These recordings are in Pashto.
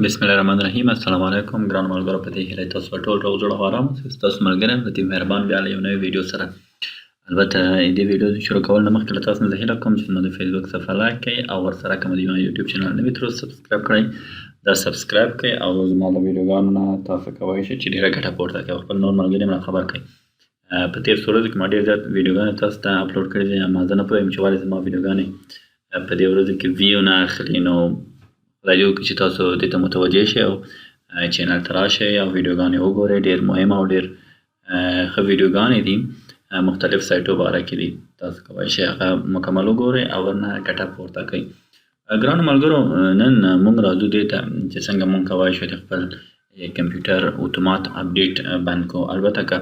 بسم الله الرحمن الرحیم. السلام علیکم ګرانو ملګرو، په دې هیله تاسو په ټول روغ جوړ او ارام اوسئ. تاسو ملګری یم، د دې مهربان بیا له یو نوې ویډیو سره. البته دې ویډیو شروع کول نه مخکې له تاسو نه زه هیله کوم چې زما د فیسبوک صفحه لایک کړئ او ورسره که مو د یوټیوب چینل نه وي تر اوسه سبسکرایب کړئ، دا سبسکرایب کړئ او زما له ویډیوګانو نه تاسو کولی شئ چې ډېره ګټه پورته کړئ او خپل نور ملګري هم راخبر کړئ. په تېر څو ورځو کې ما ډېر زیات ویډیوګانې تاسو ته اپلوډ کړي دي، اما زه نه پوهېږم چې ولې زما ویډیوګانې په دې ورځو کې ویو نه اخلي. نو خدای دې وکړي چې تاسو دې ته متوجه شئ او چینل ته راشئ او ویډیوګانې وګورئ. ډېر مهمه او ډېر ښه ویډیوګانې دي، مختلف سایټو باره کې دي، تاسو کولی شئ هغه مکمل وګورئ او ورنه ګټه پورته کړئ. ګرانو ملګرو، نن موږ راځو دې ته چې څنګه موږ کولی شو د خپل کمپیوټر اتومات اپډیټ بند کړو. البته که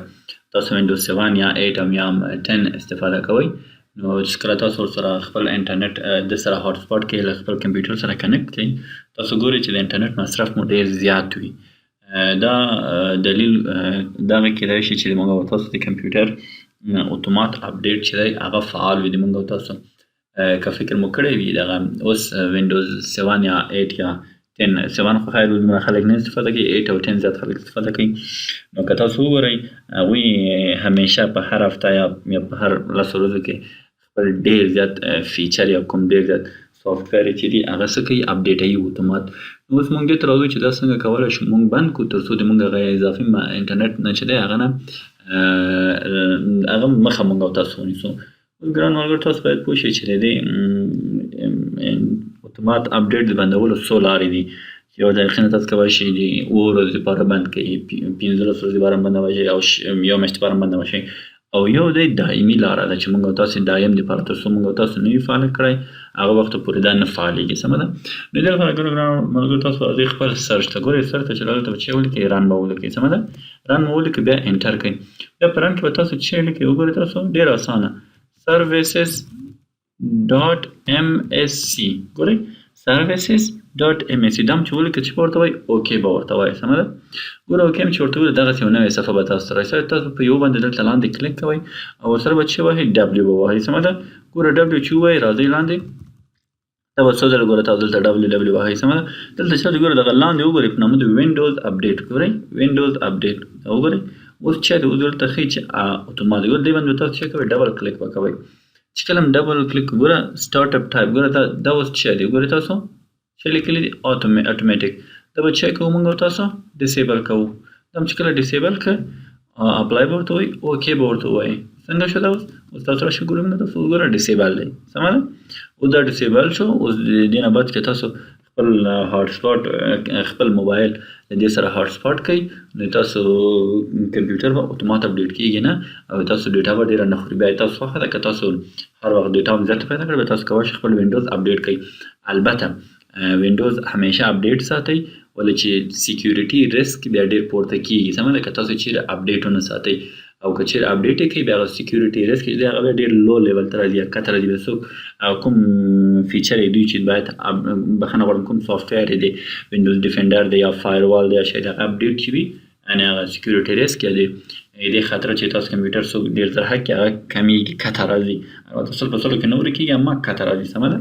تاسو وینډوز 7 یا 8 او یا 10 استفاده کوئ، نو چې کله تاسو ورسره خپل انټرنټ د سره هاټ سپاټ کې له خپل کمپیوټر سره کنیکټ کړئ، تاسو ګورئ چې د انټرنټ مصرف مو ډېر زیات وي. دا دلیل دغه کیدای شي چې موږ او تاسو د کمپیوټر اتومات اپډیټ چې دی هغه فعال وي. د موږ او تاسو که فکر مو کړی وي دغه اوس وینډوز 7 یا 8 یا 10 7 خو خیر دومره خلک نه استفاده کوي، 8 او 10 زیات خلک استفاده کوي. نو که تاسو وګورئ هغوی همیشه په هر هفته یا په هر لسو ورځو کې خپل ډېر زیات فیچر یا کوم ډېر زیات سافټویر چې دي هغه څه کوي، اپډیټوي اتومات. نو اوس موږ دې ته راځو چې دا څنګه کولی شو موږ بند کړو تر څو د موږ هغه اضافي انټرنټ نه چې دی هغه نه هغه مخه موږ او تاسو ونیسو. اوس ګران ملګرو، تاسو باید پوه شئ چې د دې اتومات اپډیټ د بندولو څو لارې دي. یو دقیقه تاسو کولی شئ د 7 ورځو لپاره بند کړئ، 15 ورځې لپاره بندولی شئ او یو میاشت لپاره بندولی شئ. او یو دی دایمي لاره ده چې موږ او تاسو دایم دپاره تر څو موږ او تاسو نه وي فعاله کړی هغه وخته پورې دا نه فعالېږي. سمه ده؟ نو دې لپاره ګرانو ملګرو تاسو راځئ خپل سرچ ته ګورئ، سرچ ته چې راغلئ ته به چې ولیکئ رن به ولیکئ. سمه ده؟ رن به ولیکئ، بیا انټر کړئ. بیا په رن کې به تاسو چې لیکئ وګورئ، تاسو ډېر اسانه services.msc ګورئ، services.msc دا هم چې ولیکئ چې ورته وایي اوکې به ورته وایي. سمه ده؟ ګوره اوکې چې ورته وویل دغسې یو نوې صفحه به تاسو ته راشي. تاسو په یو باندې دلته لاندې کلیک کوئ او ورسره به چې وهئ ډبلیو به وهئ. سمه ده؟ ګوره ډبلیو چې ووایئ راځئ لاندې، دا به څو ځله ګوره تاسو دلته ډبلیو وهئ. سمه ده؟ دلته چې ګوره دغه لاندې وګورئ په نامه د وینډوز اپډیټ، ګورئ وینډوز اپډیټ وګورئ. اوس چې دی اوس دلته ښیي چې اتومات ګوره دې باندې تاسو چې کوئ ډبل کلیک به کوئ. چې کله هم ډبل کلیک ګوره سټارټ اپ ټایپ ګوره دا اوس چې دی ګورئ تاسو چې لیکلي دي اتوماتیک، دا به چې کوو موږ او تاسو ډسیبل کوو. دا هم چې کله ډسیبل کړ اپلای به ورته وایي، اوکې به ورته ووایي. څنګه شو دا اوس تاسو راشئ ګورئ نه تاسو ګوره ډسیبل دی. سمه ده؟ اوس دا ډسیبل شو. اوس د دې نه بعد چې تاسو خپل هاټ سپاټ خپل موبایل د دې سره هاټ سپاټ کوئ نو تاسو کمپیوټر به اتومات اپډیټ کېږي نه او تاسو ډیټا به ډېره نه خوري. بیا تاسو خوښه ده که تاسو هر وخت ډیټا هم زیاته پیدا کړئ بیا تاسو کولی شئ خپل وینډوز اپډیټ کړئ. البته وینډوز همیشه اپډیټ ساتئ ولې چې سیکیورټي ریسک بیا ډېر پورته کېږي. سمه ده؟ که تاسو چیرې اپډیټ ونه ساتئ او که چیرې اپډیټ یې کوئ بیا هغه سیکیورټي ریسک چې دی هغه بیا ډېر لو لیول ته راځي یا کښته راځي. بیا څوک کوم فیچر یې دوی چې باید بخښنه غواړم کوم سافټویر یې دی وینډوز ډیفنډر دی یا فایروال دی یا شاید هغه اپډیټ چې وي یعنې هغه سیکیورټي ریسک یا دی دې خاطر چې تاسو کمپیوټر څوک ډېر زر هک کړي هغه کمیږي، کښته راځي. البته 100% کې نه ورکېږي اما کښته راځي. سمه ده؟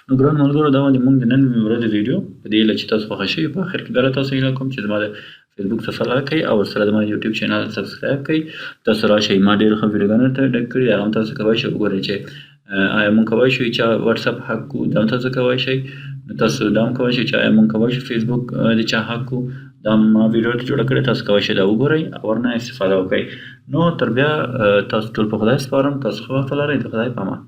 نو ګرانو ملګرو دا د موږ د نن ورځې ویډیو په دې هیله چې تاسو خوښه شوي. په آخر کې بیا له تاسو هیله کوم چې زما د فیسبوک صفحه لایک کړئ او ورسره زما یوټیوب چینل سبسکرایب کړئ. تاسو راشئ ما ډېر ښه ویډیوګانې ته ډک کړي هغه هم تاسو کولی شئ وګورئ چې آیا موږ کولی شو چې واتساپ حق کړو، دا هم تاسو کولی شئ. تاسو دا هم کولی شئ چې آیا موږ کولی شو فیسبوک د چا حق کړو، دا ما ویډیو جوړه کړې تاسو کولی شئ دا وګورئ او ورنه استفاده وکړئ. نو تر بیا تاسو ټول په خدای سپارم. تاسو ښه وخت ولرئ. د خدای په امان.